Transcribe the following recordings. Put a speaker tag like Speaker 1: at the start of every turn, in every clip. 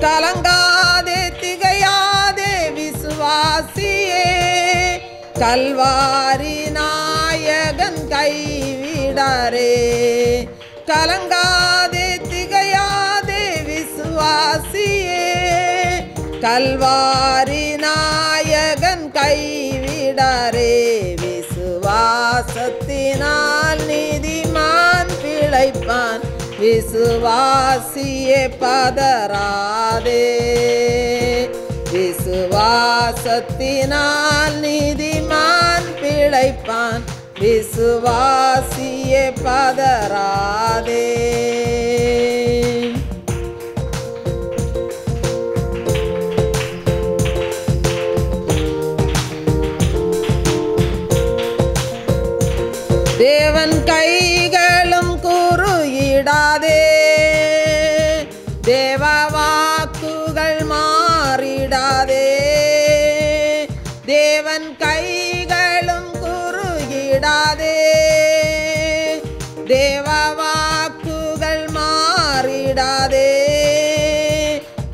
Speaker 1: கலங்காதே திகையாதே விசுவாசியே, கல்வாரி நாயகன் கைவிடாரே. கலங்காதே திகையாதே விசுவாசியே, கல்வாரி நாயகன் கைவிடாரே. விசுவாசத்தினால் நீதிமான் பிழைப்பான், விசுவாசியே பதறாதே. விசுவாசத்தினால் நீதிமான் பிழைப்பான், விசுவாசியே பதறாதே. தேவன் கைகளும் குறுகிடாதே, தேவ வாக்குகள் மாறிடாதே. தேவன் கைகளும் குறுகிடாதே, தேவ வாக்குகள் மாறிடாதே.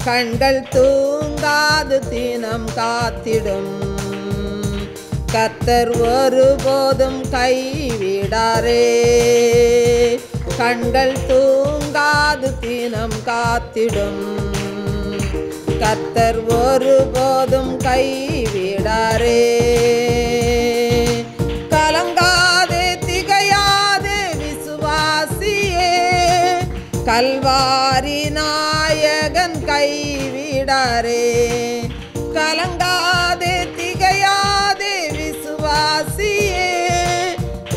Speaker 1: கண்கள் தூங்காது தினம் காத்திடும், கர்த்தர் ஒருபோதும் கைவிடாரே. கண்கள் தூங்காது தினம் காத்திடும், கர்த்தர் ஒருபோதும் கைவிடாரே. கலங்காதே திகையாதே விசுவாசியே, கல்வாரி நாயகன் கைவிடாரே. கலங்காதே திகையாதே விசுவாசியே,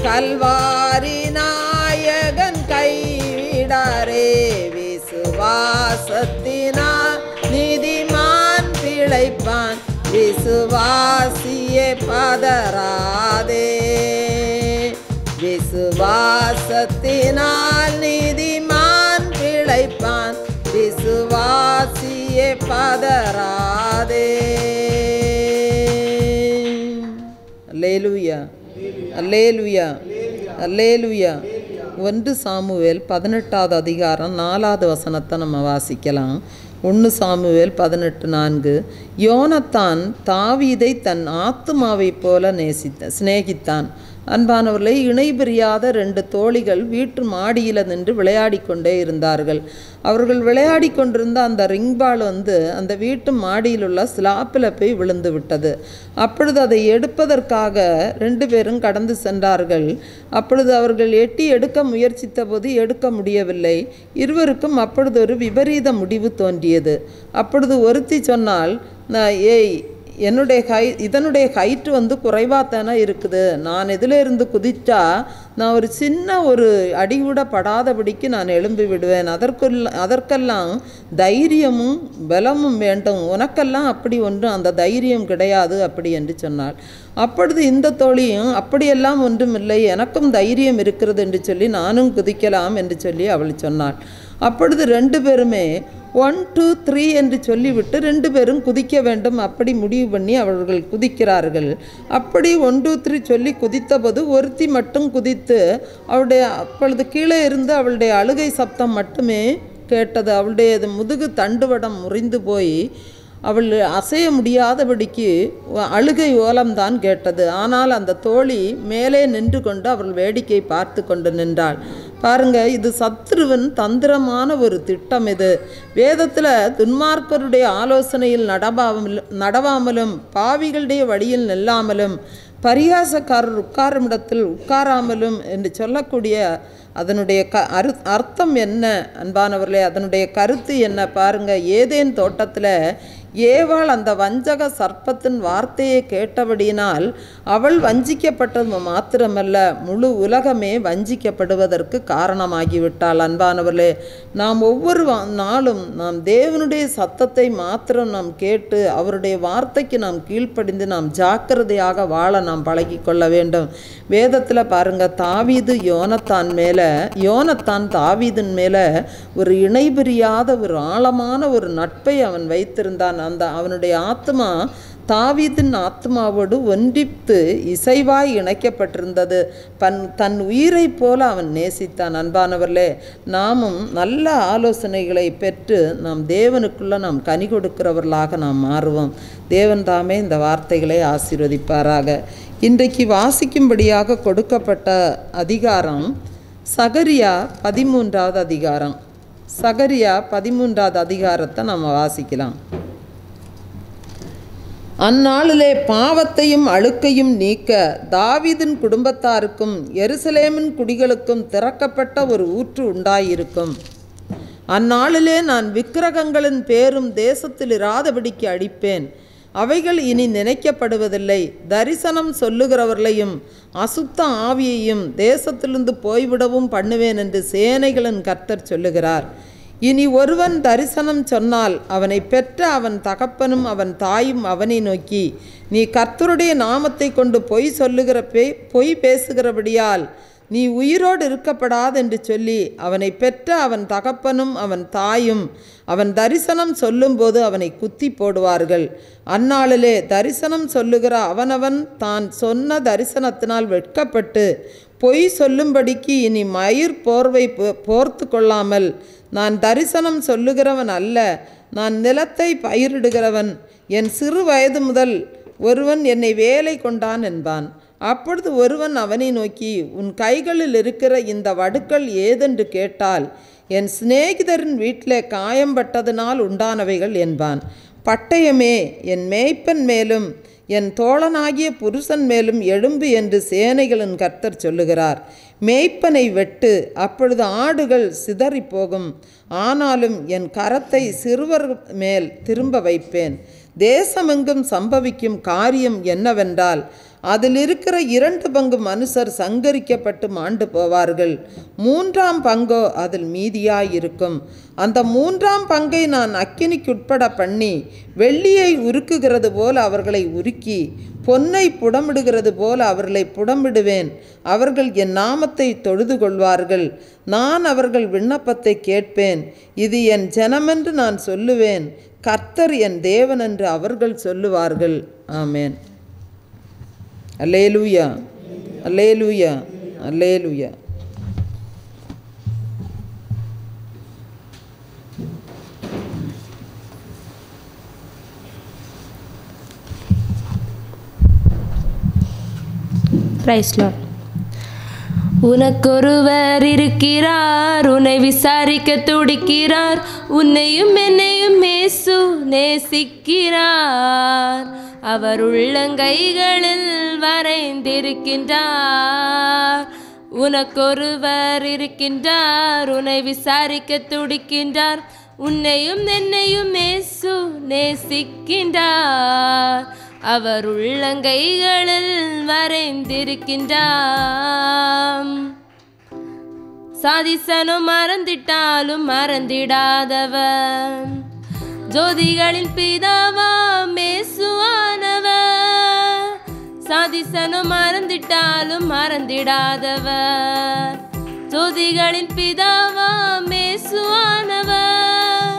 Speaker 1: கல்வாரி நாயகன் கைவிடாரே. விசுவாசத்தினால் நீதிமான் பிழைப்பான், விசுவாசியே பதறாதே. விசுவாசத்தினால் நீதிமான் பிழைப்பான், விசுவாசியே பதறாதே. அல்லேலூயா, அல்லேலூயா, அல்லேலூயா. 1 சாமுவேல் 18வது அதிகாரம் 4வது வசனத்தை நம்ம வாசிக்கலாம். 1 சாமுவேல் 18:4. யோனத்தான் தாவீதை தன் ஆத்துமாவைப் போல சிநேகித்தான். அன்பானவர்களை, இணை பிரியாத 2 தோழிகள் வீட்டு மாடியில் நின்று விளையாடி கொண்டே இருந்தார்கள். அவர்கள் விளையாடி கொண்டிருந்த அந்த ரிங்பால் அந்த வீட்டு மாடியில் உள்ள ஸ்லாப்பில் போய் விழுந்து விட்டது. அப்பொழுது அதை எடுப்பதற்காக 2 பேரும் கடந்து சென்றார்கள். அப்பொழுது அவர்கள் எட்டி எடுக்க முயற்சித்த போது எடுக்க முடியவில்லை. இருவருக்கும் அப்பொழுது ஒரு விபரீத முடிவு தோன்றியது. அப்பொழுது ஒருத்தி சொன்னால், ஏய், இதனுடைய ஹைட்டு குறைவாக தானே இருக்குது, நான் இதிலிருந்து குதித்தா நான் ஒரு சின்ன அடி கூட படாதபடிக்கு நான் எழும்பி விடுவேன். அதற்கெல்லாம் தைரியமும் பலமும் வேண்டும், உனக்கெல்லாம் அப்படி ஒன்றும் அந்த தைரியம் கிடையாது அப்படி என்று சொன்னாள். அப்பொழுது இந்த தோழியும், அப்படியெல்லாம் ஒன்றுமில்லை, எனக்கும் தைரியம் இருக்கிறது என்று சொல்லி நானும் குதிக்கலாம் என்று சொல்லி அவள் சொன்னாள். அப்பொழுது 2 பேருமே 1 2 3 என்று சொல்லிவிட்டு 2 பேரும் குதிக்க வேண்டும் அப்படி முடிவு பண்ணி அவர்கள் குதிக்கிறார்கள். அப்படி 1 2 3 சொல்லி குதித்தபோது ஒருத்தி மட்டும் குதித்து அப்பொழுது கீழே இருந்து அவளுடைய அழுகை சப்தம் மட்டுமே கேட்டது. அவளுடைய முதுகு தண்டுவடம் முறிந்து போய் அவள் அசைய முடியாதபடிக்கு அழுகை ஓலம்தான் கேட்டது. ஆனால் அந்த தோழி மேலே நின்று கொண்டு அவள் வேடிக்கை பார்த்து கொண்டு நின்றாள். பாருங்க, இது சத்ருவின் தந்திரமான ஒரு திட்டம். இது வேதத்தில் துன்மார்க்கருடைய ஆலோசனையில் நடவாமலும் பாவிகளுடைய வழியில் நில்லாமலும் பரியாசக்காரர் உட்காரும் இடத்தில் உட்காராமலும் என்று சொல்லக்கூடிய அதனுடைய அர்த்தம் என்ன அன்பானவர்களே? அதனுடைய கருத்து என்ன பாருங்க. ஏதேன் தோட்டத்தில் ஏவாள் அந்த வஞ்சக சர்ப்பத்தின் வார்த்தையை கேட்டபடியினால் அவள் வஞ்சிக்கப்பட்டது மாத்திரமல்ல, முழு உலகமே வஞ்சிக்கப்படுவதற்கு காரணமாகிவிட்டாள். அன்பானவர்களே, நாம் ஒவ்வொரு நாளும் நாம் தேவனுடைய சத்தத்தை மாத்திரம் நாம் கேட்டு அவருடைய வார்த்தைக்கு நாம் கீழ்ப்படிந்து நாம் ஜாக்கிரதையாக வாழ நாம் பழகி கொள்ள வேண்டும். வேதத்தில் பாருங்க, தாவீது யோனத்தான் மேலே யோனத்தான் தாவீதின் மேலே ஒரு இணைபிரியாத ஒரு ஆழமான ஒரு நட்பை அவன் வைத்திருந்தான். அவனுடைய ஆத்மா தாவீதின் ஆத்மாவோடு ஒன்றித்து இசைவாய் இணைக்கப்பட்டிருந்தது. தன் உயிரை போல அவன் நேசித்தான். அன்பானவர்களே, நாமும் நல்ல ஆலோசனைகளை பெற்று நாம் தேவனுக்குள்ளே நாம் கனி கொடுக்கிறவர்களாக நாம் மாறுவோம். தேவன் தாமே இந்த வார்த்தைகளை ஆசீர்வதிப்பாராக. இன்றைக்கு வாசிக்கும்படியாக கொடுக்கப்பட்ட அதிகாரம் சகரியா 13வது அதிகாரம். சகரியா 13வது அதிகாரத்தை நம்ம வாசிக்கலாம். அந்நாளிலே பாவத்தையும் அழுக்கையும் நீக்க தாவீதின் குடும்பத்தாருக்கும் எருசலேமின் குடிகளுக்கும் திறக்கப்பட்ட ஒரு ஊற்று உண்டாயிருக்கும். அந்நாளிலே நான் விக்கிரகங்களின் பேரும் தேசத்தில் இராதபடிக்கு அடிப்பேன். அவைகள் இனி நினைக்கப்படுவதில்லை. தரிசனம் சொல்லுகிறவர்களையும் அசுத்த ஆவியையும் தேசத்திலிருந்து போய்விடவும் பண்ணுவேன் என்று சேனைகளின் கர்த்தர் சொல்லுகிறார். இனி ஒருவன் தரிசனம் சொன்னால் அவனை பெற்ற அவன் தகப்பனும் அவன் தாயும் அவனை நோக்கி, நீ கர்த்தருடைய நாமத்தை கொண்டு பொய் பேசுகிறபடியால் நீ உயிரோடு இருக்கப்படாதென்று சொல்லி அவனை பெற்ற அவன் தகப்பனும் அவன் தாயும் அவன் தரிசனம் சொல்லும்போது அவனை குத்தி போடுவார்கள். அந்நாளிலே தரிசனம் சொல்லுகிற அவனவன் தான் சொன்ன தரிசனத்தினால் வெட்கப்பட்டு பொய் சொல்லும்படிக்கு இனி மயிர் போர்வை போர்த்து கொள்ளாமல், நான் தரிசனம் சொல்லுகிறவன் அல்ல, நான் நிலத்தை பயிரிடுகிறவன், என் சிறு வயது முதல் ஒருவன் என்னை வேலை கொண்டான் என்பான். அப்பொழுது ஒருவன் அவனை நோக்கி, உன் கைகளில் இருக்கிற இந்த வடுக்கள் ஏதென்று கேட்டால், என் சிநேகிதரின் வீட்டிலே காயம்பட்டதனால் உண்டானவைகள் என்பான். பட்டயமே என் மேய்ப்பன் மேலும் என் தோழனாகிய புருஷன் மேலும் எழும்பு என்று சேனைகளின் கர்த்தர் சொல்லுகிறார். மேய்ப்பனை வெட்டு, அப்பொழுது ஆடுகள் சிதறி போகும். ஆனாலும் என் கரத்தை சிறுவர் மேல் திரும்ப வைப்பேன். தேசமெங்கும் சம்பவிக்கும் காரியம் என்னவென்றால், அதில் இருக்கிற 2 பங்கு மனுஷர் சங்கரிக்கப்பட்டு மாண்டு போவார்கள், 3ஆம் பங்கோ அதில் மீதியாயிருக்கும். அந்த 3ஆம் பங்கை நான் அக்கினிக்குட்பட பண்ணி, வெள்ளியை உருக்குகிறது போல அவர்களை உருக்கி, பொன்னை புடமிடுகிறது போல அவர்களை புடமிடுவேன். அவர்கள் என் நாமத்தை தொழுது கொள்வார்கள். நான் அவர்கள் விண்ணப்பத்தை கேட்பேன். இது என் ஜனமென்று நான் சொல்லுவேன். கர்த்தர் என் தேவன் என்று அவர்கள் சொல்லுவார்கள். ஆமேன். அல்லேலூயா, அல்லேலூயா, அல்லேலூயா.
Speaker 2: Price Lord. உனக்கொருவர் இருக்கிறார், உன்னை விசாரிக்க துடிக்கிறார், உன்னையும் என்னையும் இயேசு நேசிக்கிறார். அவர் உள்ளங்கைகளில் வரைந்திருக்கின்றார். உனக்கொருவர் இருக்கின்றார், உன்னை விசாரிக்க துடிக்கின்றார், உன்னையும் என்னையும் இயேசு நேசிக்கின்றார். அவர் உள்ளங்கைகளில் வரைந்திருக்கின்றார். சாதிசனும் மறந்திட்டாலும் மறந்திடாதவர், ஜோதிகளின் பிதாவாம் இயேசுவானவர். சாதிசனும் மறந்திட்டாலும் மறந்திடாதவர், ஜோதிகளின் பிதாவாம் இயேசுவானவர்.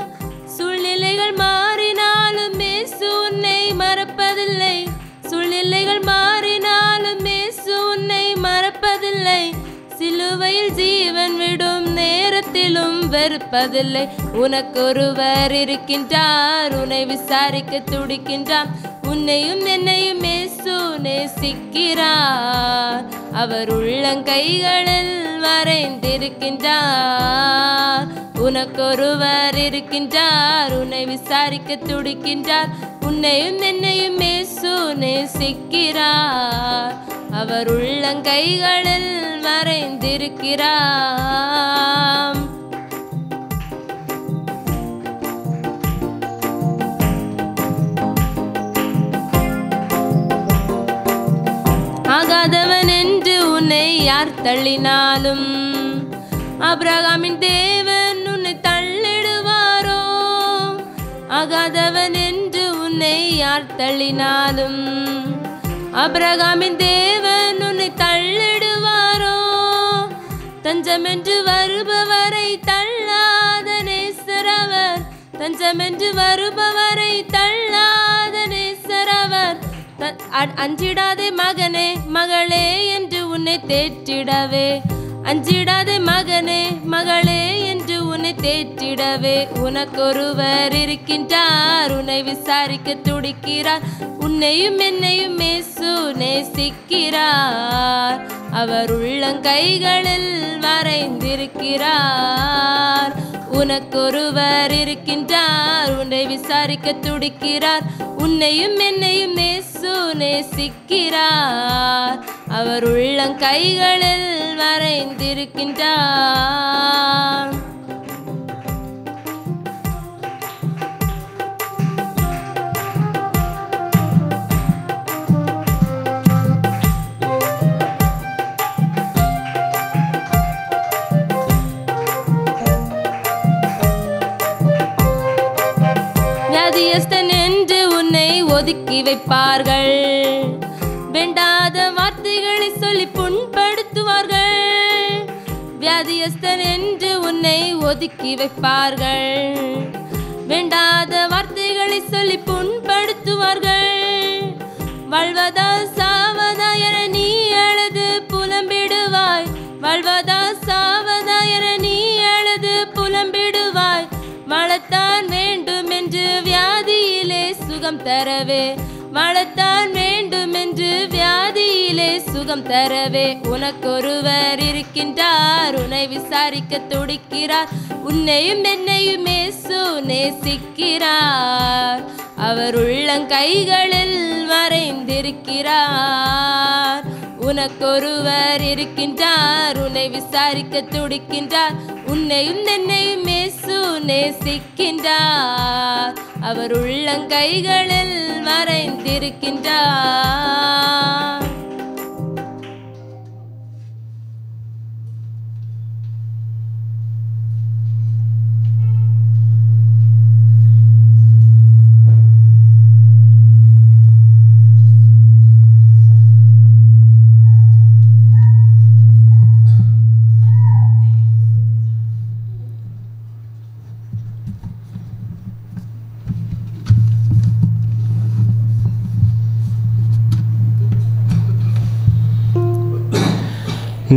Speaker 2: சூழ்நிலைகள் மாறினாலும் இயேசு உன்னை மறப்பதில்லை. சூழ்நிலைகள் மாறினாலும் இயேசு உன்னை மறப்பதில்லை. சிலுவையில் ஜீவன் விடும் நேரத்திலும் வெறுப்பதில்லை. உனக்கொருவர் இருக்கின்றார், உன்னை விசாரிக்க துடிக்கின்றார், உன்னையும் என்னையும் இயேசு நேசிக்கிறார். அவர் உள்ளங்கைகளில் வரைந்திருக்கின்றார். உனக்கொருவர் இருக்கின்றார், உன்னை விசாரிக்க துடிக்கின்றார், உன்னையும் என்னையும் இயேசு நேசிக்கிறார். அவர் உள்ளங்கைகளில் வரைந்திருக்கிறார். ஆகாதவன் என்று உன்னை யார் தள்ளினாலும், ஆபிரகாமின் தேவன் உன்னை தள்ளிடுவாரோ? ஆகாதவன் என்று உன்னை யார் தள்ளினாலும், ஆபிரகாமின் தேவன் உன்னை தள்ளிடுவாரோ? தஞ்சமென்று வருபவரை தள்ளாத நேசரவர், தஞ்சமென்று வருபவரை தள்ளாத நேசரவர். அஞ்சிடாதே மகனே மகளே என்று உன்னை தேற்றிடவே, அஞ்சிடாதே மகனே மகளே என்று உன்னை தேற்றிடவே. உனக்கொருவர் இருக்கின்றார், உன்னை விசாரிக்க துடிக்கிறார். உன்னையும் என்னையும் இயேசு நேசிக்கிறார். அவர் உள்ளங்கைகளில் வரைந்திருக்கிறார். உனக்கொருவர் இருக்கின்றார், உன்னை விசாரிக்க துடிக்கிறார். உன்னையும் என்னையும் இயேசு நேசிக்கிறார். அவர் உள்ளங்கைகளில் வரைந்திருக்கின்றார். வியாதியஸ்தன் என்று உன்னை ஒதுக்கி வைப்பார்கள், வேண்டாத வார்த்தைகளை சொல்லி புண்படுத்துவார்கள். வியாதியஸ்தன் என்று உன்னை ஒதுக்கி வைப்பார்கள், வேண்டாத வார்த்தைகளை சொல்லி புண்படுத்துவார்கள். வாழ்வதா சாவதா என நீ அழுது புலம்பிடுவாய், வாழ்வதா சாவதா என நீ அழுது புலம்பிடுவாய். வாழத்தான் வேண்டும் என்று வியாதியிலே சுகம் தரவே, வாழத்தான் வேண்டும் என்று வியாதியிலே சுகம் தரவே. உனக்கொருவர் இருக்கின்றார், உன்னை விசாரிக்க துடிக்கிறார். உன்னையும் என்னையும் இயேசு நேசிக்கிறார். அவர் உள்ளங்கைகளில் வரைந்திருக்கிறார். உனக்கொருவர் இருக்கின்றார், உன்னை விசாரிக்க துடிக்கின்றார். உன்னையும் என்னையும் இயேசு நேசிக்கின்றார். அவர் உள்ளங்கைகளில் வரைந்திருக்கின்றார்.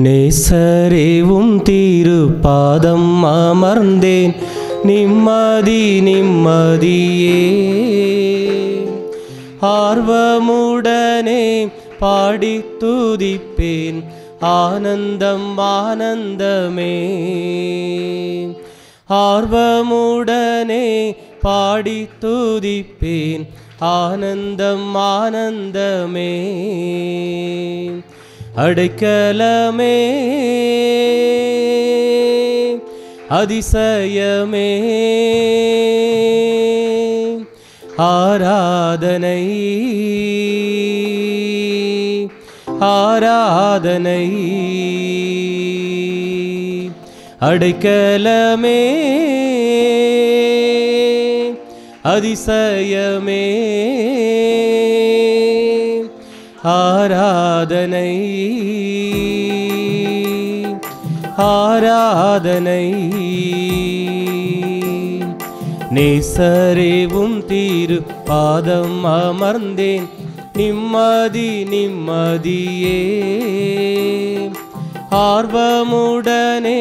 Speaker 3: நேசரேவும் திருப்பாதம் அமர்ந்தேன், நிம்மதி நிம்மதியே. ஆர்வமுடனே பாடி துதிப்பேன், ஆனந்தம் ஆனந்தமே. ஆர்வமுடனே பாடி துதிப்பேன், ஆனந்தம் ஆனந்தமே. அடைக்கலமே அதிசயமே, ஆராதனை ஆராதனை. அடைக்கலமே அதிசயமே, ஆராதனை ஆராதனை. நேசரேவும் திருப்பாதம் அமர்ந்தேன், நிம்மதி நிம்மதியே. ஆர்வமுடனே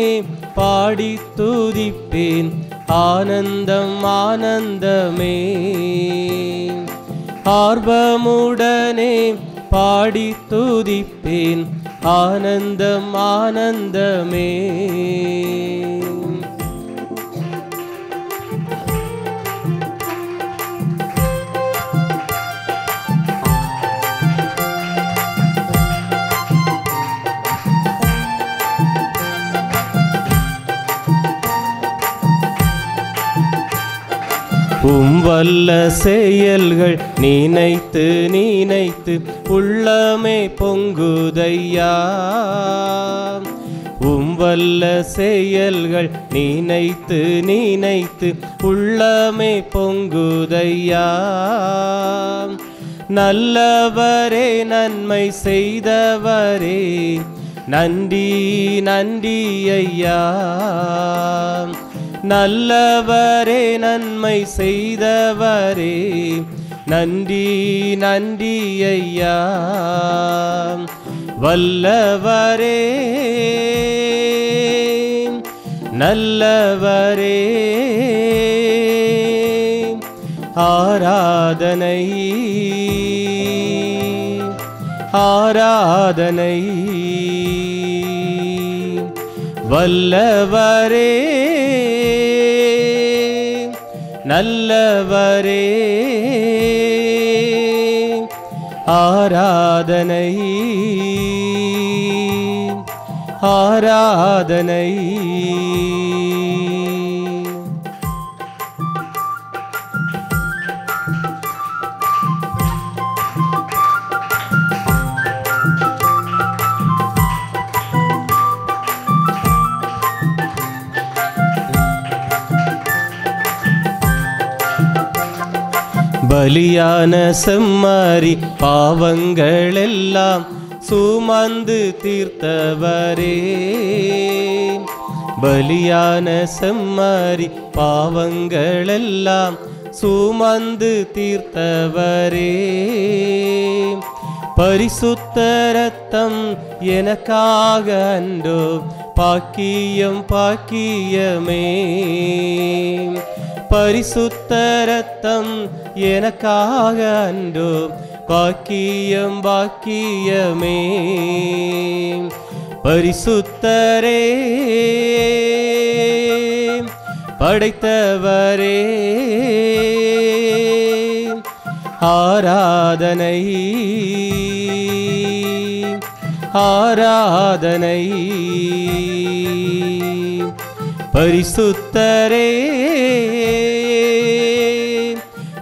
Speaker 3: பாடி துதிப்பேன், ஆனந்தம் ஆனந்தமே. ஆர்வமுடனே பாடி துதிப்பேன், ஆனந்தம் ஆனந்தமே. வல்ல செயல்கள் நினைத்து நினைத்து உள்ளமே பொங்குதையா. வல்ல செயல்கள் நினைத்து நினைத்து உள்ளமே பொங்குதையா. நல்லவரே நன்மை செய்தவரே, நன்றி நன்றி ஐயா. நல்லவரே நன்மை செய்தவரே நன்றி நன்றி ஐயா. வல்லவரே நல்லவரே ஆராதனை ஆராதனை. வல்லவரே நல்லவரே ஆராதனை ஆராதனை. பலியான செம்மறி பாவங்களெல்லாம் சுமந்து தீர்த்தவரே. பலியான செம்மறி பாவங்களெல்லாம் சுமந்து தீர்த்தவரே. பரிசுத்த இரத்தம் எனக்காக அன்றோ பாக்கியம் பாக்கியமே. பரிசுத்த இரத்தம் எனக்காக அன்றோ பாக்கியம் பாக்கியமே. பரிசுத்தரே படைத்தவரே ஆராதனை ஆராதனை. பரிசுத்தரே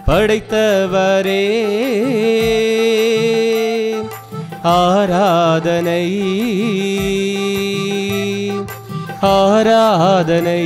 Speaker 3: படைத்தவரே ஆராதனை ஆராதனை.